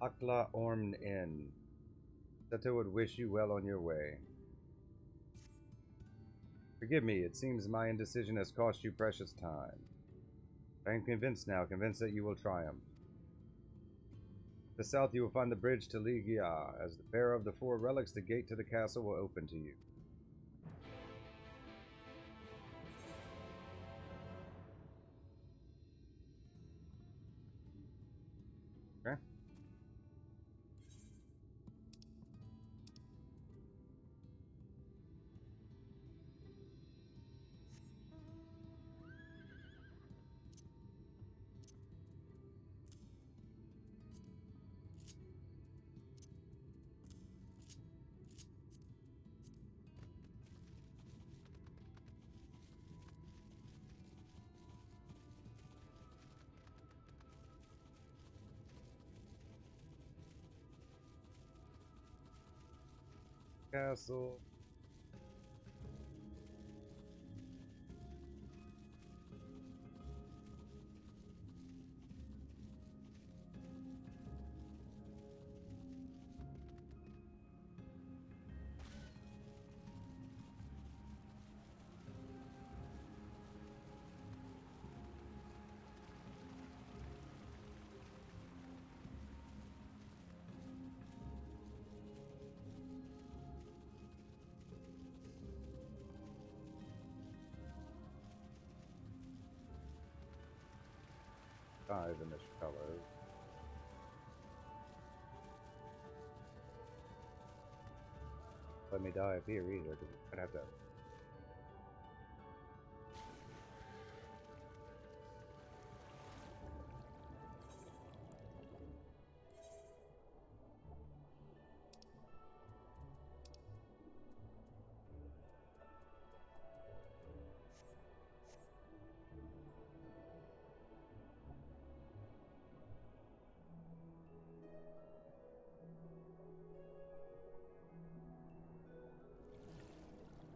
Akla Orm Inn. Seto would wish you well on your way. Forgive me, it seems my indecision has cost you precious time. I am convinced now, convinced that you will triumph. To the south you will find the bridge to Ligia. As the bearer of the four relics, the gate to the castle will open to you. Okay. Castle. Five in this color. Let me die up here either, because I'd have to.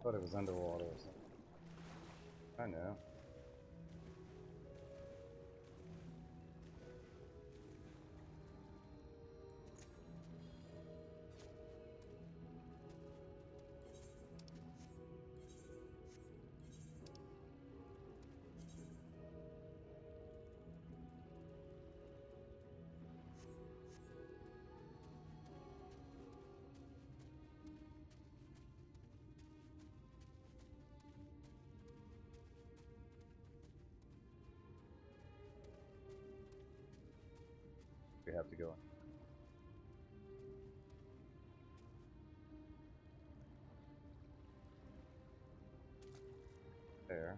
Thought it was underwater or something. I know. We have to go. There.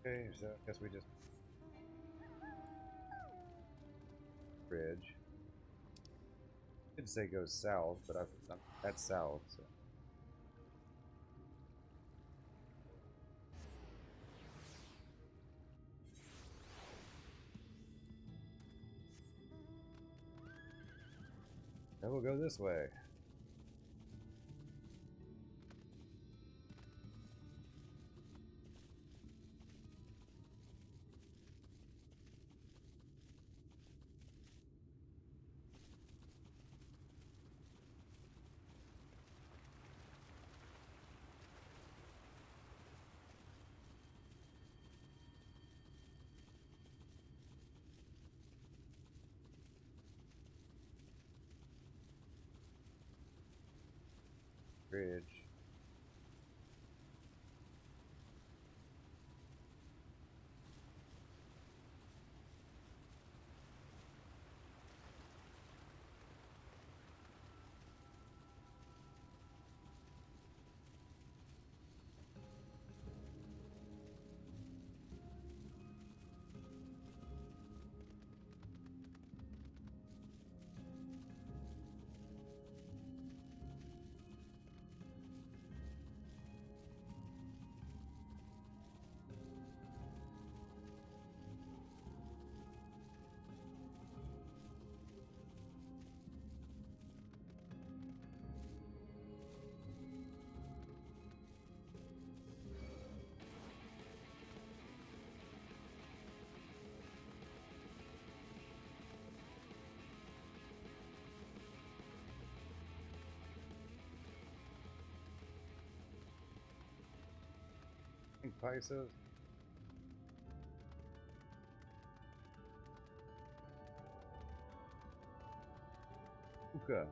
Okay, so I guess we just bridge. Did say go south, but that's south. So. Then we'll go this way. Bridge. Pink Pisces. Hookah.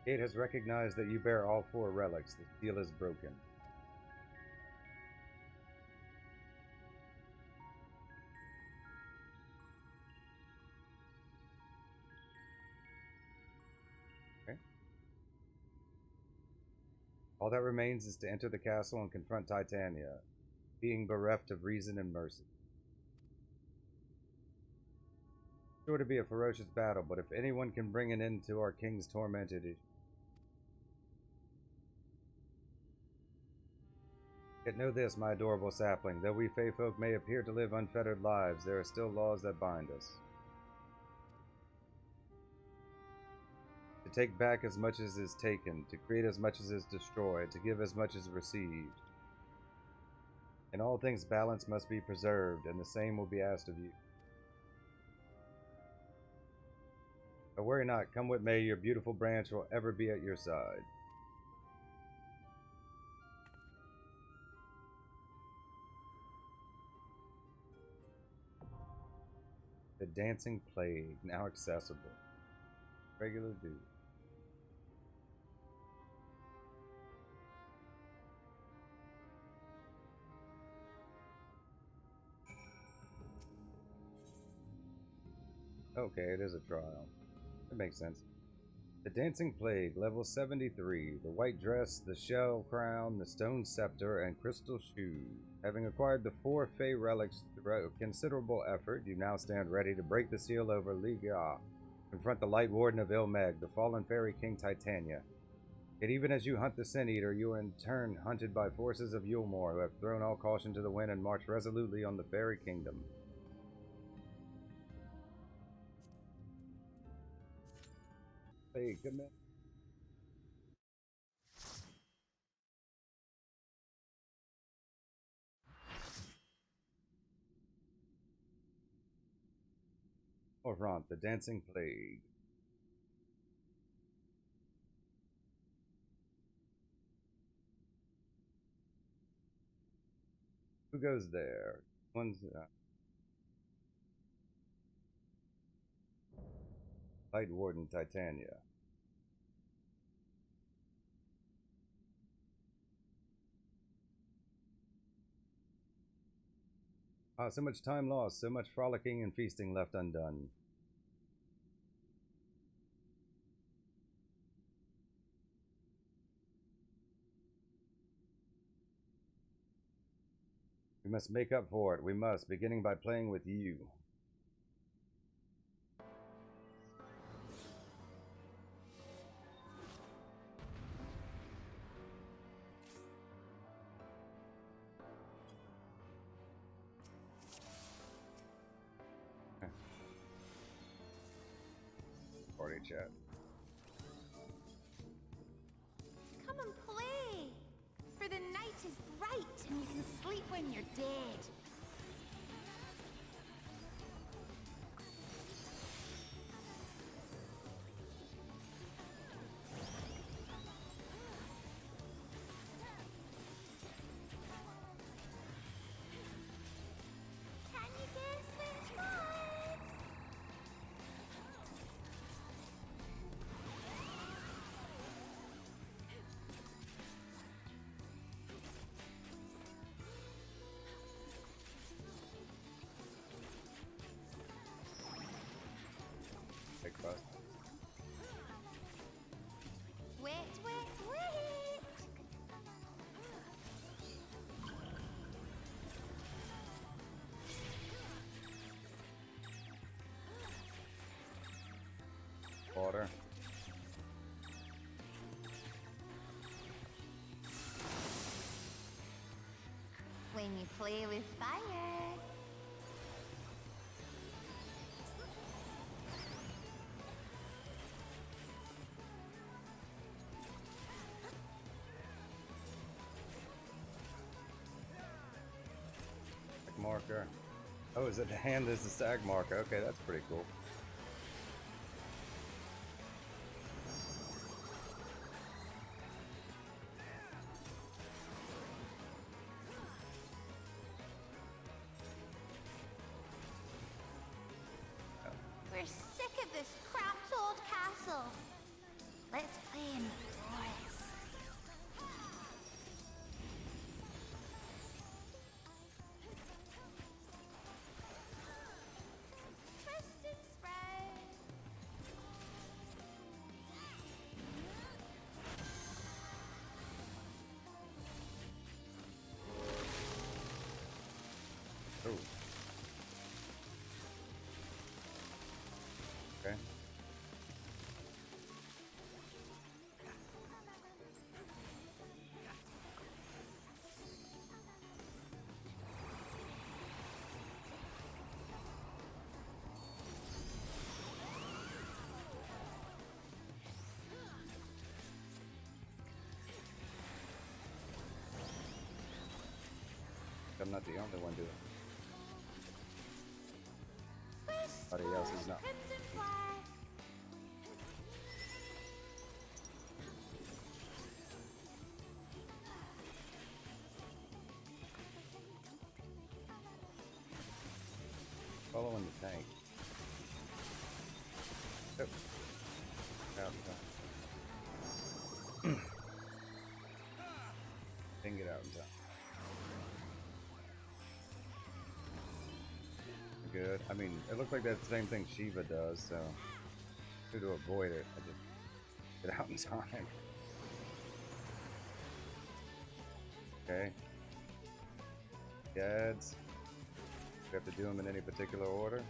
Gate has recognized that you bear all 4 relics. The seal is broken. Okay. All that remains is to enter the castle and confront Titania, being bereft of reason and mercy. Sure to be a ferocious battle, but if anyone can bring an end to our king's tormented, yet know this, my adorable sapling, though we Fey folk may appear to live unfettered lives, there are still laws that bind us. To take back as much as is taken, to create as much as is destroyed, to give as much as received. In all things balance must be preserved, and the same will be asked of you. But worry not, come what may, your beautiful branch will ever be at your side. The Dancing Plague, now accessible. Regular dude. Okay, it is a trial. It makes sense. The Dancing Plague, level 73. The white dress, the shell crown, the stone scepter, and crystal shoes. Having acquired the 4 Fey relics through considerable effort, you now stand ready to break the seal over Liga. Confront the Light Warden of Ilmeg, the fallen fairy king Titania. Yet even as you hunt the Sin Eater, you are in turn hunted by forces of Yulmore, who have thrown all caution to the wind and marched resolutely on the fairy kingdom. Hey, good man. Orvrant, the Dancing Plague. Who goes there? One's Light Warden Titania. Ah, so much time lost, so much frolicking and feasting left undone. We must make up for it. We must, beginning by playing with you. Party chat. Come and play, for the night is bright and you can sleep when you're dead. Can you guess which one? Big bust. Wait, wait, wait! Water. When you play with fire. Marker. Oh, is it the hand is the stag marker? Okay, that's pretty cool. We're sick of this cramped old castle. Let's play in the forest. Twist and spread. Oh. Okay. I'm not the only one doing it. Everybody else is not. Crimson flag. Following the tank. Oh. Out in time. Didn't get out in time. Good. I mean, it looked like that's the same thing Shiva does, so to avoid it, I just get out in time. Okay. Gads. We have to do them in any particular order.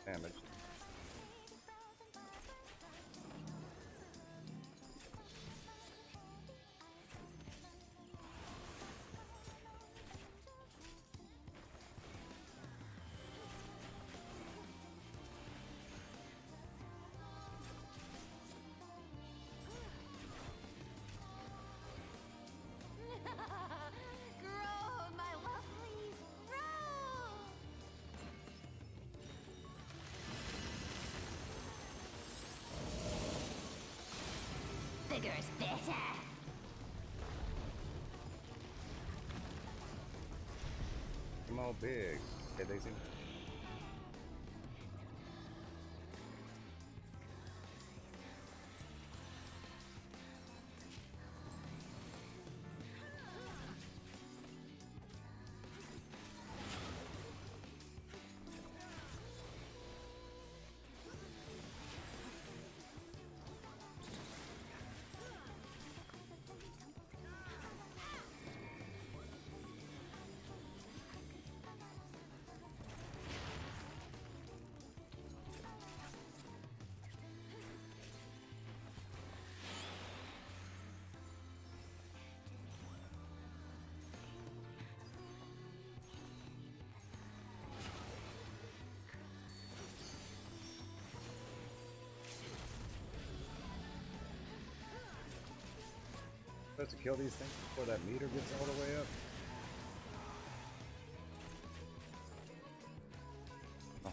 Damage. Grow, my lovelies, grow! Bigger's better. I'm all big. Okay, Daisy. supposed to kill these things before that meter gets all the way up? Oh.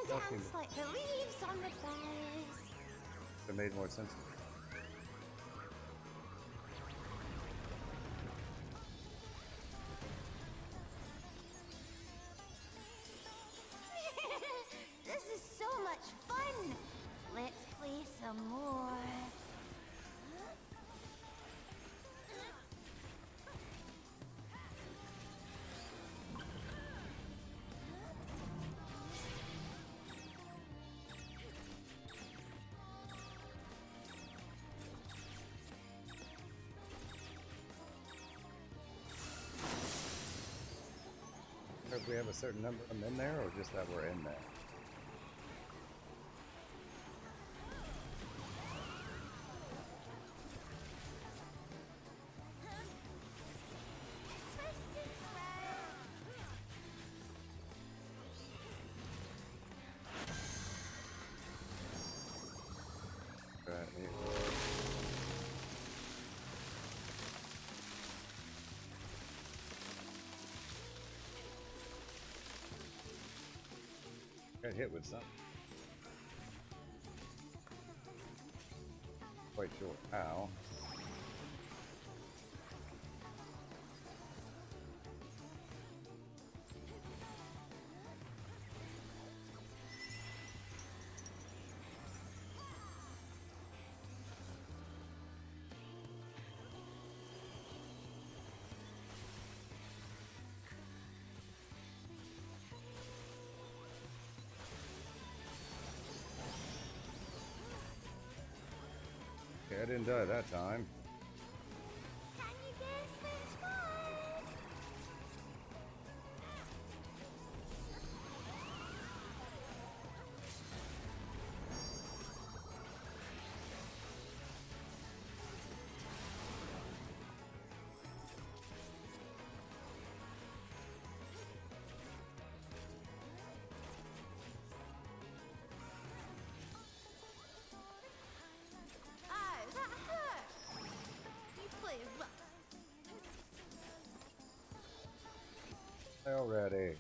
Dance like the leaves on the boughs. That made more sense. This is so much fun. Let's play some more. If we have a certain number of them in there, or just that we're in there? Got hit with something. Quite sure how. I didn't die that time. Can you guess which one? Oh, that hurt. You play rough. Already.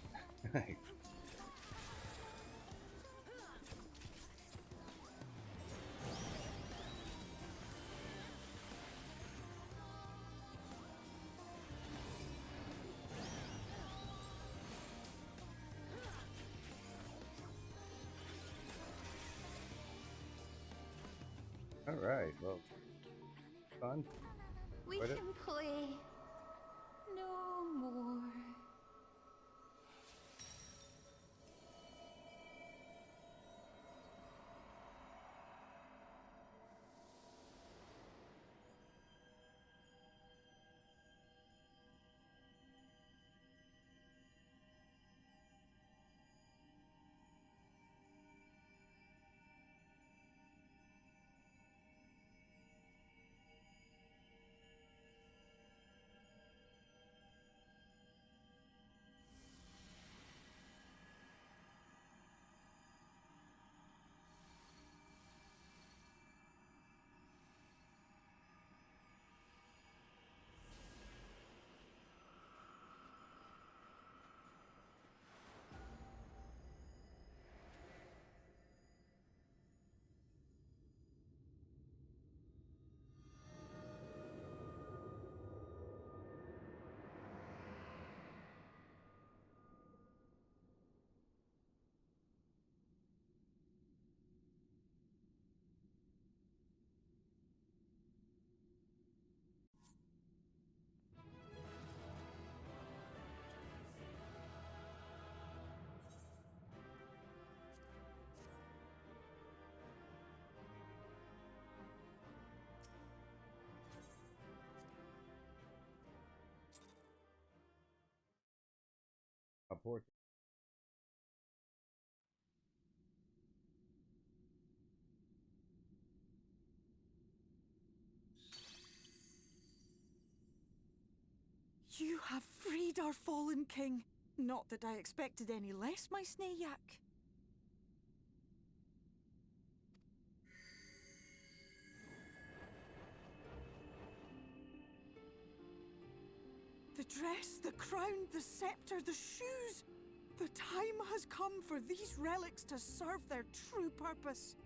Alright, well, fun. We Quit can it. play no more. A port. You have freed our fallen king. Not that I expected any less, my Snayak. The dress, the crown, the scepter, the shoes. The time has come for these relics to serve their true purpose.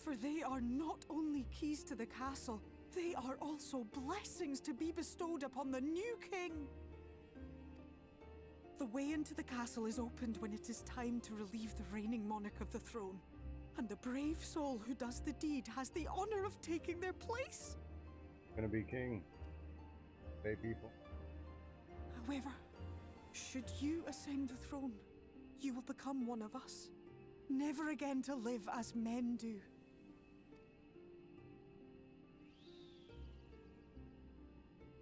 For they are not only keys to the castle, they are also blessings to be bestowed upon the new king. The way into the castle is opened when it is time to relieve the reigning monarch of the throne. And the brave soul who does the deed has the honor of taking their place. Gonna be king. Hey, people. However, should you ascend the throne, you will become one of us, never again to live as men do.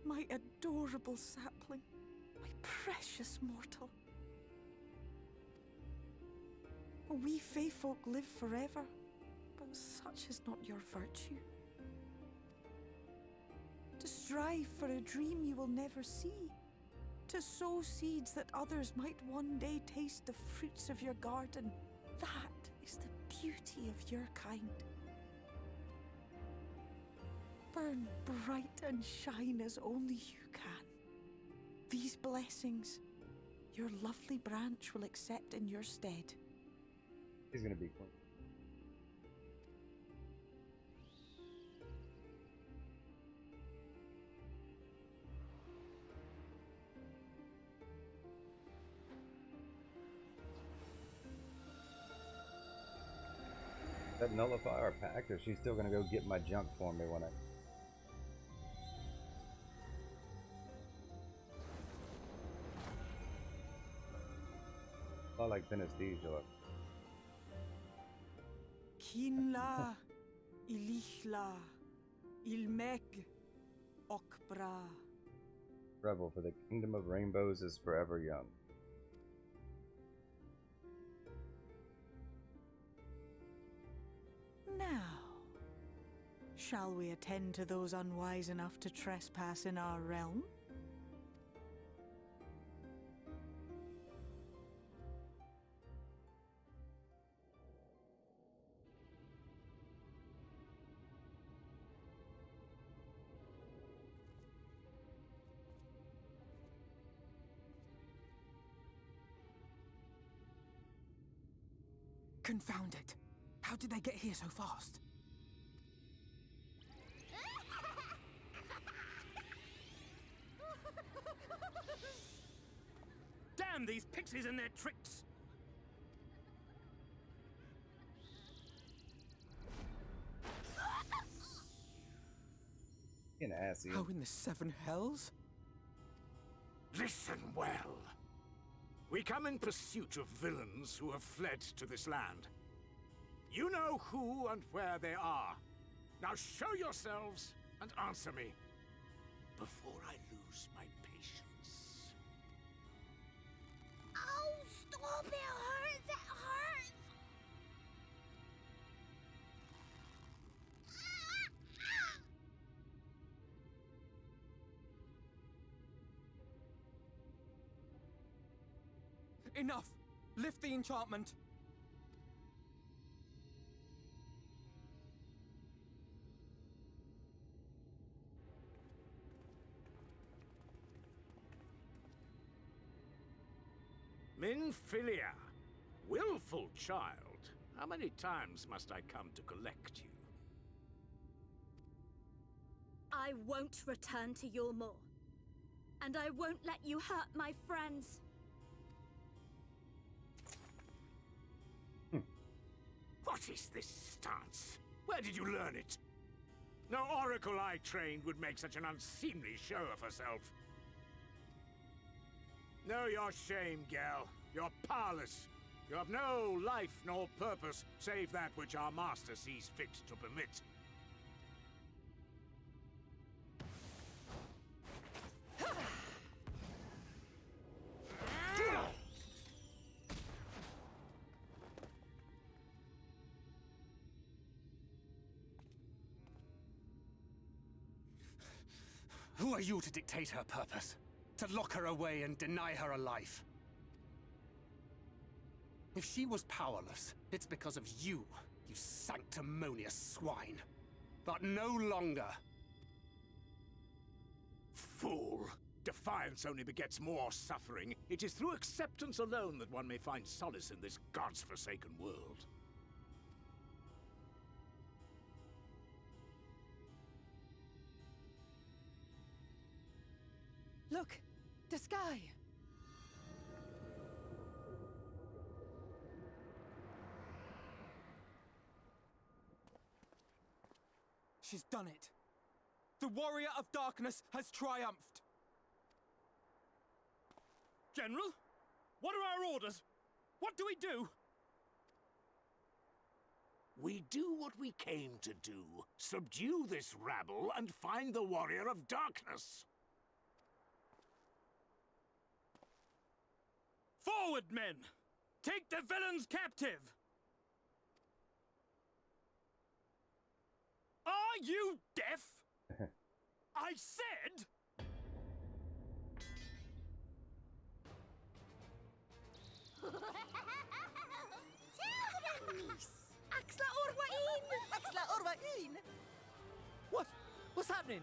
My adorable sapling, my precious mortal. We Fae folk live forever, but such is not your virtue. To strive for a dream you will never see, to sow seeds that others might one day taste the fruits of your garden, that is the beauty of your kind. Burn bright and shine as only you can. These blessings, your lovely branch will accept in your stead. He's gonna be queen. That nullify our pact, or she's still gonna go get my junk for me when I... I like Synesthesia. Kinla, Ilichla, Ilmeg, Okbra. Revel, for the kingdom of rainbows is forever young. Now, shall we attend to those unwise enough to trespass in our realm? Confound it! How did they get here so fast? Damn these pixies and their tricks! An assy. How in the seven hells? Listen well. We come in pursuit of villains who have fled to this land. You know who and where they are. Now show yourselves and answer me before I lose my patience. Oh, stop! It hurts! It hurts! Enough! Lift the enchantment! Minfilia, willful child. How many times must I come to collect you? I won't return to Yulmore. And I won't let you hurt my friends. What is this stance? Where did you learn it? No oracle I trained would make such an unseemly show of herself. Know your shame, gal. You're powerless. You have no life nor purpose, save that which our master sees fit to permit. Who are you to dictate her purpose? To lock her away and deny her a life? If she was powerless, it's because of you, you sanctimonious swine. But no longer. Fool! Defiance only begets more suffering. It is through acceptance alone that one may find solace in this god's-forsaken world. Look! The sky! She's done it. The Warrior of Darkness has triumphed. General? What are our orders? What do we do? We do what we came to do. Subdue this rabble and find the Warrior of Darkness. Forward, men! Take the villains captive! Are you deaf? I said... Axla Orwain! Axla Orwain! What? What's happening?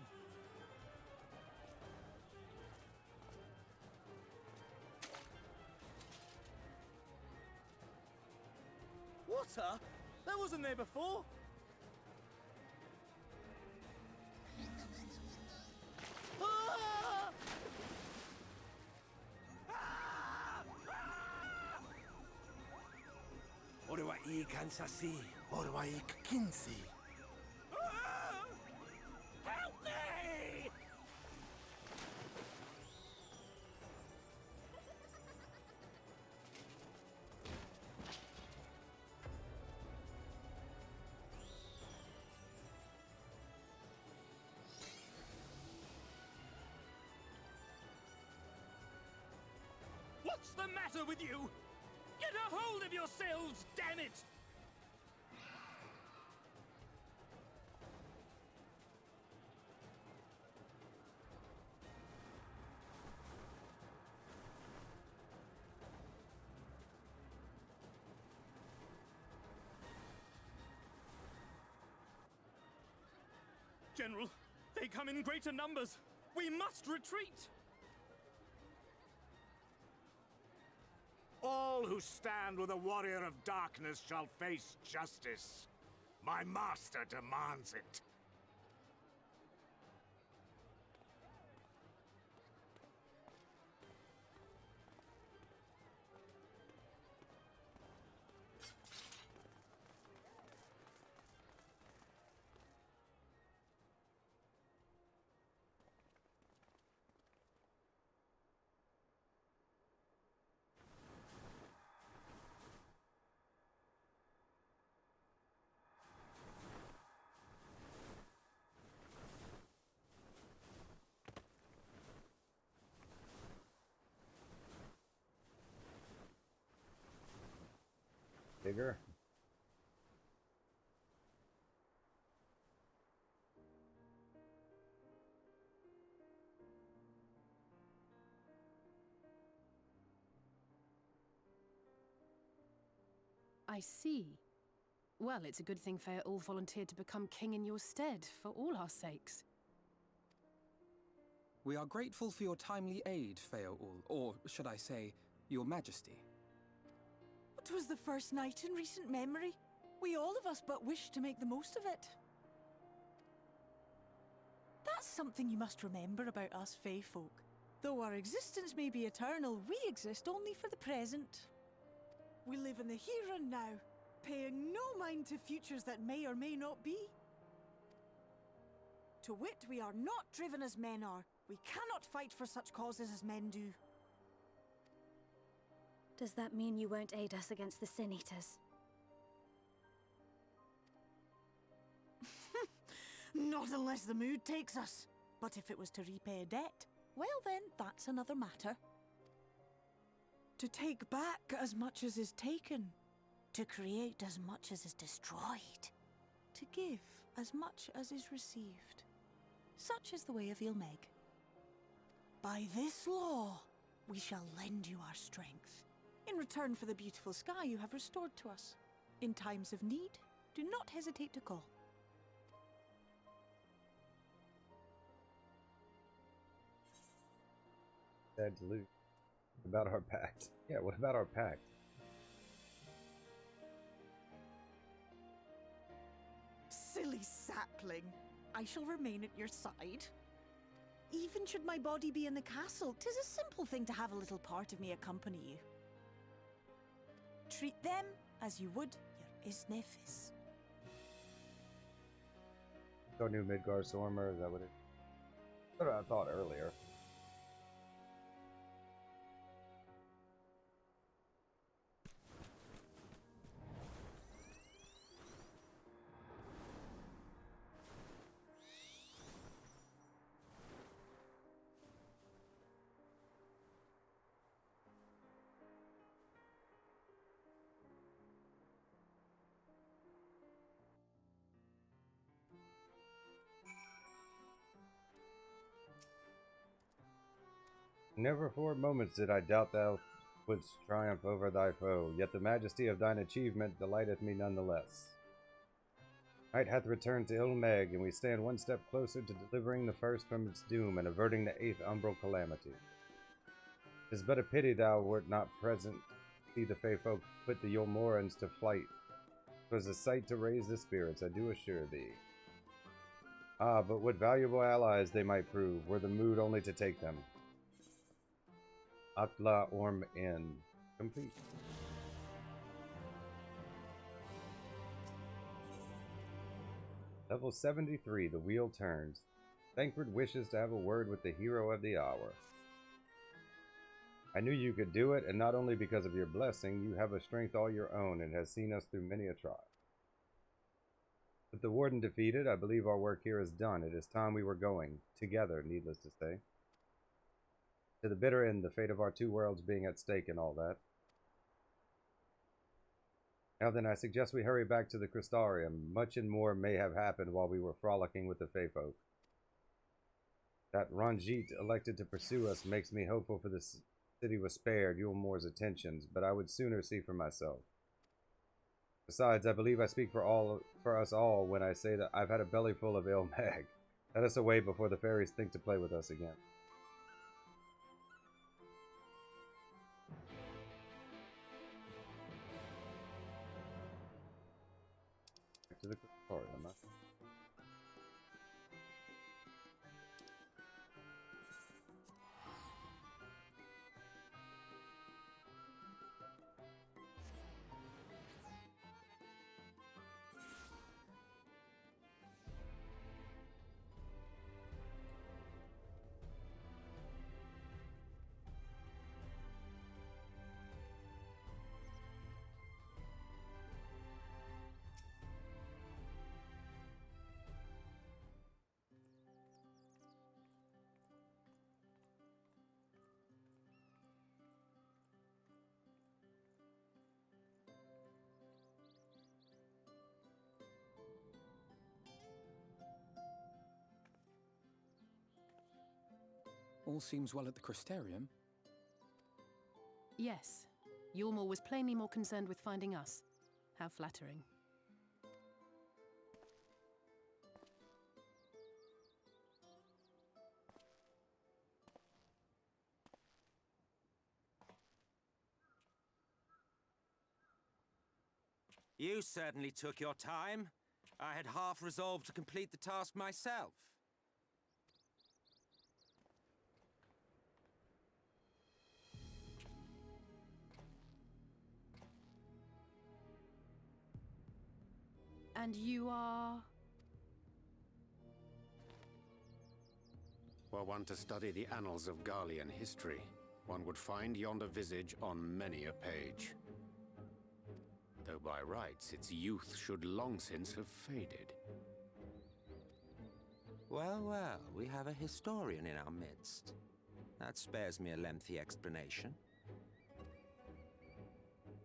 Water? That wasn't there before. Ah! Orwai Kansasi, Orwai Kinsi. Help me! What's the matter with you? Get a hold of yourselves, damn it! General, they come in greater numbers. We must retreat. All who stand with the Warrior of Darkness shall face justice. My master demands it. Bigger. I see. Well, it's a good thing Feaul volunteered to become king in your stead, for all our sakes. We are grateful for your timely aid, Feaul, or should I say, your majesty. It was the first night in recent memory. We all of us but wish to make the most of it. That's something you must remember about us Fey folk. Though our existence may be eternal, we exist only for the present. We live in the here and now, paying no mind to futures that may or may not be. To wit, we are not driven as men are. We cannot fight for such causes as men do. Does that mean you won't aid us against the Sin Eaters? Not unless the mood takes us. But if it was to repay a debt, well then, that's another matter. To take back as much as is taken. To create as much as is destroyed. To give as much as is received. Such is the way of Ilmeg. By this law, we shall lend you our strength, in return for the beautiful sky you have restored to us. In times of need, do not hesitate to call. Sad to lose. What about our pact? Yeah, what about our pact? Silly sapling. I shall remain at your side. Even should my body be in the castle, 'tis a simple thing to have a little part of me accompany you. Treat them as you would your Isnefis. Our new Midgar Stormer, is that what it is? That's what I thought earlier. Never for moments did I doubt thou wouldst triumph over thy foe, yet the majesty of thine achievement delighteth me nonetheless. Night hath returned to Ilmeg, and we stand one step closer to delivering the first from its doom and averting the 8th umbral calamity. 'Tis but a pity thou wert not present to see the Fey folk put the Yulmorans to flight. 'Twas a sight to raise the spirits, I do assure thee. Ah, but what valuable allies they might prove, were the mood only to take them. Atla Orm Inn. Complete. Level 73, the wheel turns. Thancred wishes to have a word with the hero of the hour. I knew you could do it, and not only because of your blessing, you have a strength all your own and has seen us through many a trial. With the warden defeated, I believe our work here is done. It is time we were going, together, needless to say. To the bitter end, the fate of our two worlds being at stake and all that. Now then, I suggest we hurry back to the Crystarium. Much and more may have happened while we were frolicking with the Fey folk. That Ranjit elected to pursue us makes me hopeful for the city was spared Yulmor's attentions, but I would sooner see for myself. Besides, I believe I speak for us all when I say that I've had a belly full of Ilmag. Let us away before the fairies think to play with us again. To the Crystarium, huh? All seems well at the Crystarium. Yes. Yulmor was plainly more concerned with finding us. How flattering. You certainly took your time. I had half resolved to complete the task myself. And you are... Were one to study the annals of Garlean history, one would find yonder visage on many a page. Though by rights its youth should long since have faded. Well, well, we have a historian in our midst. That spares me a lengthy explanation.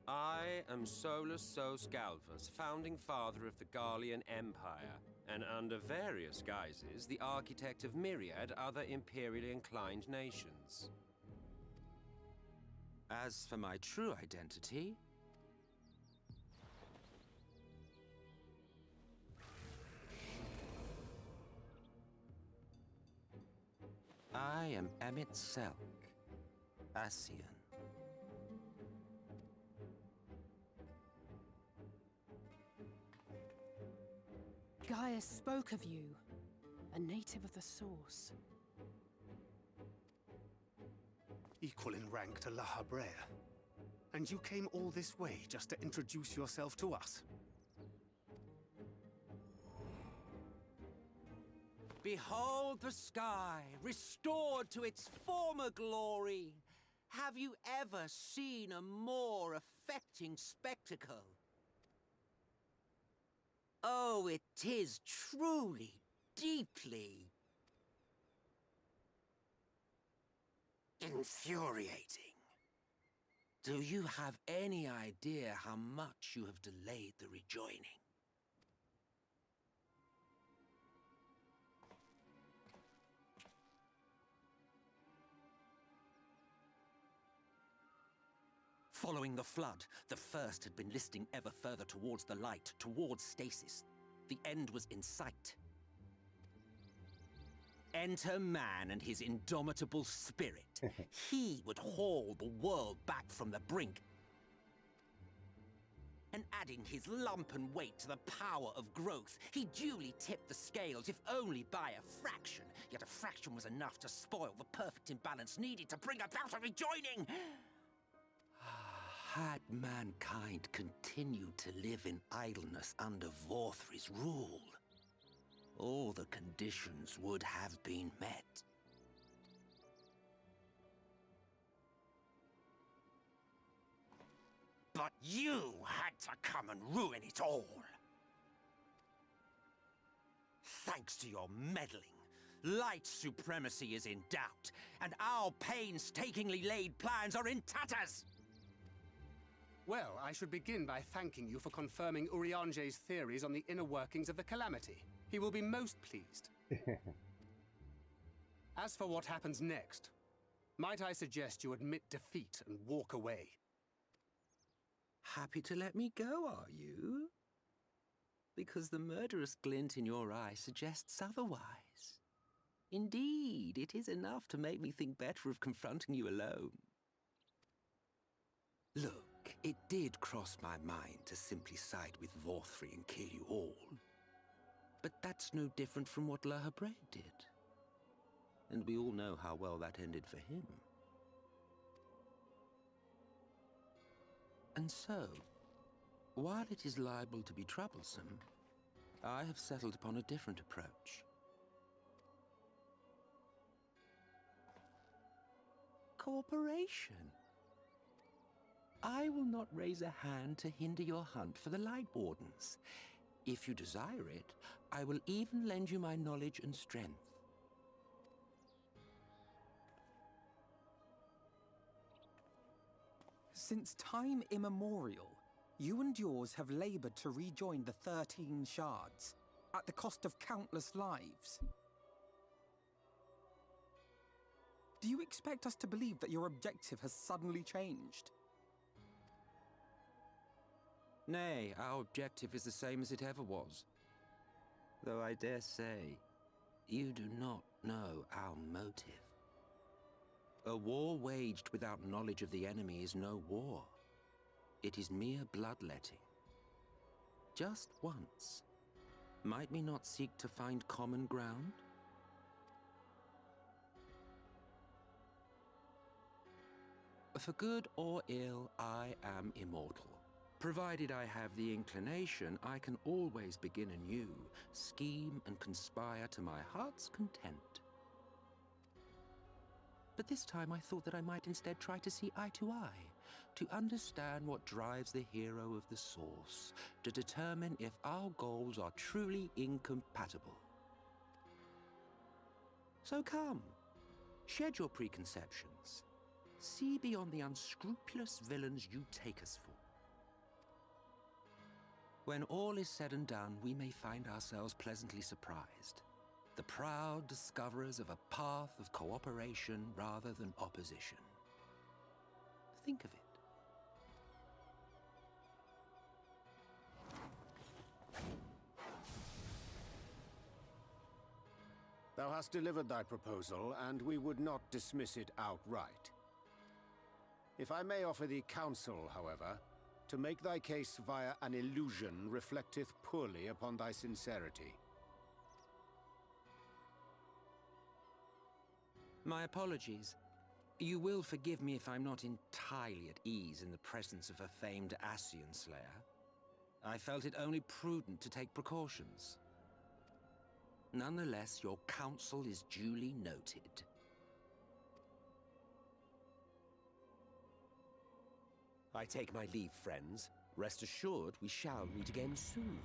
I am Solus Sos Galvus, founding father of the Garlean Empire, and under various guises, the architect of myriad other imperially inclined nations. As for my true identity, I am Emmett Selk, Ascian. Gaius spoke of you, a native of the Source. Equal in rank to La Habrea. And you came all this way just to introduce yourself to us? Behold the sky, restored to its former glory. Have you ever seen a more affecting spectacle? Oh, it is truly, deeply infuriating. Do you have any idea how much you have delayed the rejoining? Following the flood, the First had been listing ever further towards the light, towards stasis. The end was in sight. Enter man and his indomitable spirit. He would haul the world back from the brink. And adding his lumpen weight to the power of growth, he duly tipped the scales, if only by a fraction. Yet a fraction was enough to spoil the perfect imbalance needed to bring about a rejoining. Had mankind continued to live in idleness under Vorthri's rule, all the conditions would have been met. But you had to come and ruin it all. Thanks to your meddling, light supremacy is in doubt, and our painstakingly laid plans are in tatters! Well, I should begin by thanking you for confirming Urianger's theories on the inner workings of the Calamity. He will be most pleased. As for what happens next, might I suggest you admit defeat and walk away? Happy to let me go, are you? Because the murderous glint in your eye suggests otherwise. Indeed, it is enough to make me think better of confronting you alone. Look, it did cross my mind to simply side with Vorthri and kill you all. But that's no different from what La Habrea did. And we all know how well that ended for him. And so, while it is liable to be troublesome, I have settled upon a different approach. Cooperation. I will not raise a hand to hinder your hunt for the Light Wardens. If you desire it, I will even lend you my knowledge and strength. Since time immemorial, you and yours have labored to rejoin the 13 shards, at the cost of countless lives. Do you expect us to believe that your objective has suddenly changed? Nay, our objective is the same as it ever was. Though I dare say, you do not know our motive. A war waged without knowledge of the enemy is no war. It is mere bloodletting. Just once, might we not seek to find common ground? For good or ill, I am immortal. Provided I have the inclination, I can always begin anew, scheme and conspire to my heart's content. But this time I thought that I might instead try to see eye to eye, to understand what drives the hero of the Source, to determine if our goals are truly incompatible. So come, shed your preconceptions. See beyond the unscrupulous villains you take us for. When all is said and done, we may find ourselves pleasantly surprised. The proud discoverers of a path of cooperation rather than opposition. Think of it. Thou hast delivered thy proposal, and we would not dismiss it outright. If I may offer thee counsel, however, to make thy case via an illusion reflecteth poorly upon thy sincerity. My apologies. You will forgive me if I'm not entirely at ease in the presence of a famed Ascian slayer. I felt it only prudent to take precautions. Nonetheless, your counsel is duly noted. I take my leave, friends. Rest assured, we shall meet again soon.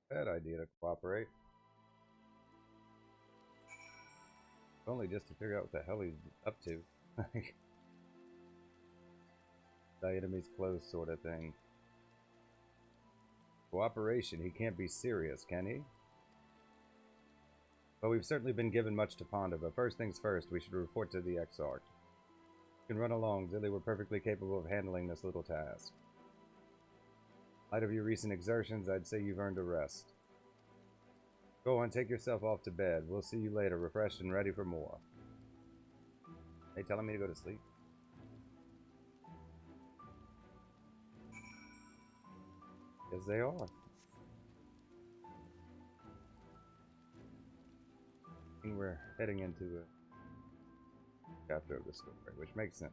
Bad idea to cooperate. Only just to figure out what the hell he's up to. The enemy's close sort of thing. Cooperation, he can't be serious, can he? Well, we've certainly been given much to ponder, but first things first, we should report to the Exarch. You can run along, Zilly. We're perfectly capable of handling this little task. In light of your recent exertions, I'd say you've earned a rest. Go on, take yourself off to bed. We'll see you later, refreshed and ready for more. They telling me to go to sleep? Yes, they are. And we're heading into a chapter of the story, which makes sense.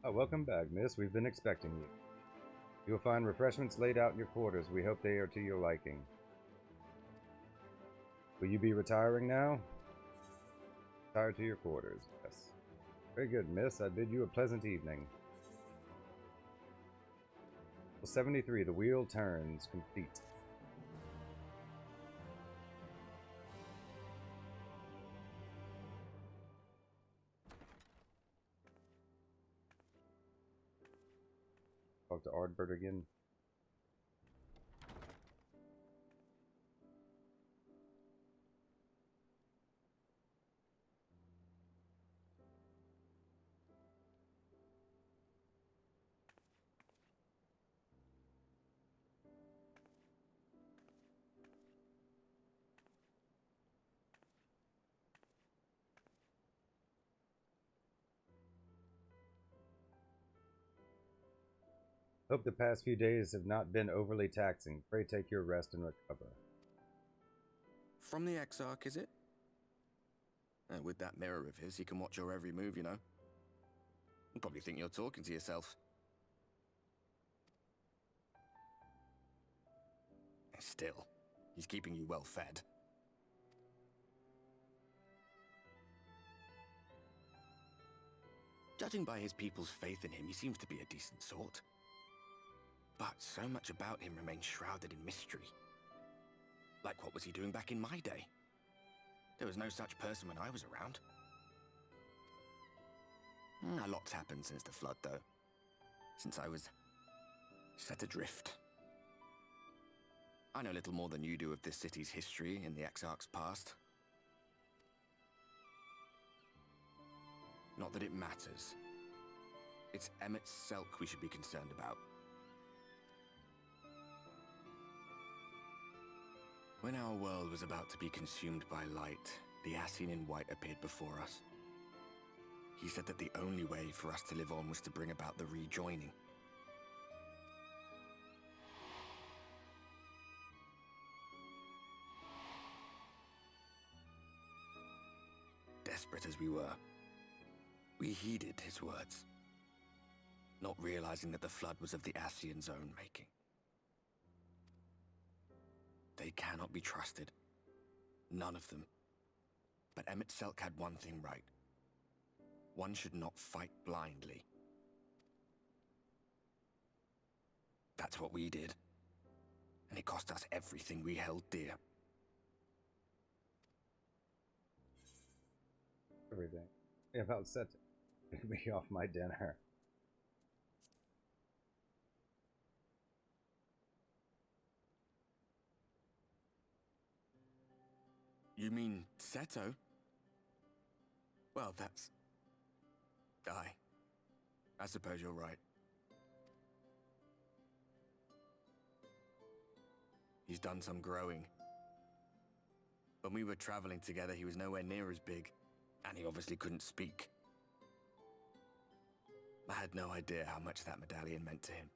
Oh, welcome back, miss. We've been expecting you. You will find refreshments laid out in your quarters. We hope they are to your liking. Will you be retiring now? Retire to your quarters, yes. Very good, miss. I bid you a pleasant evening. 73, the wheel turns, complete. Talk to Ardbert again. Hope the past few days have not been overly taxing. Pray take your rest and recover. From the Exarch, is it? With that mirror of his, he can watch your every move, you know. He'll probably think you're talking to yourself. Still, he's keeping you well fed. Judging by his people's faith in him, he seems to be a decent sort. But so much about him remains shrouded in mystery. Like, what was he doing back in my day? There was no such person when I was around. A lot's happened since the Flood, though. Since I was set adrift. I know little more than you do of this city's history and the Exarch's past. Not that it matters. It's Emmett's Selk we should be concerned about. When our world was about to be consumed by light, the Ascian in white appeared before us. He said that the only way for us to live on was to bring about the rejoining. Desperate as we were, we heeded his words, not realizing that the Flood was of the Ascian's own making. They cannot be trusted, None of them. But Emmett Selk had one thing right. One should not fight blindly. That's what we did. And it cost us everything we held dear. Everything. Yeah, about set me off my dinner. You mean Seto? Well, that's... I suppose you're right. He's done some growing. When we were traveling together, he was nowhere near as big, and he obviously couldn't speak. I had no idea how much that medallion meant to him.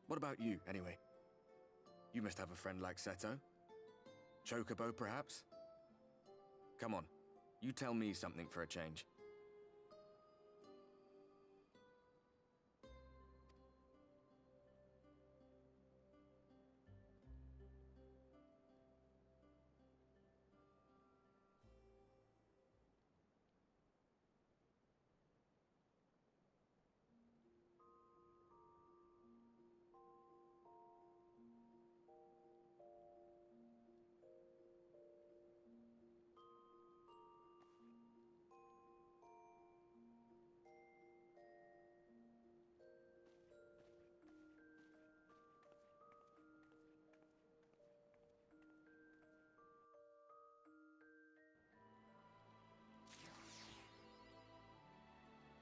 What about you, anyway? You must have a friend like Seto? Chocobo, perhaps? Come on, you tell me something for a change.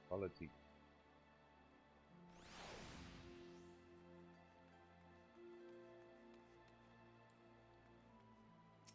Quality.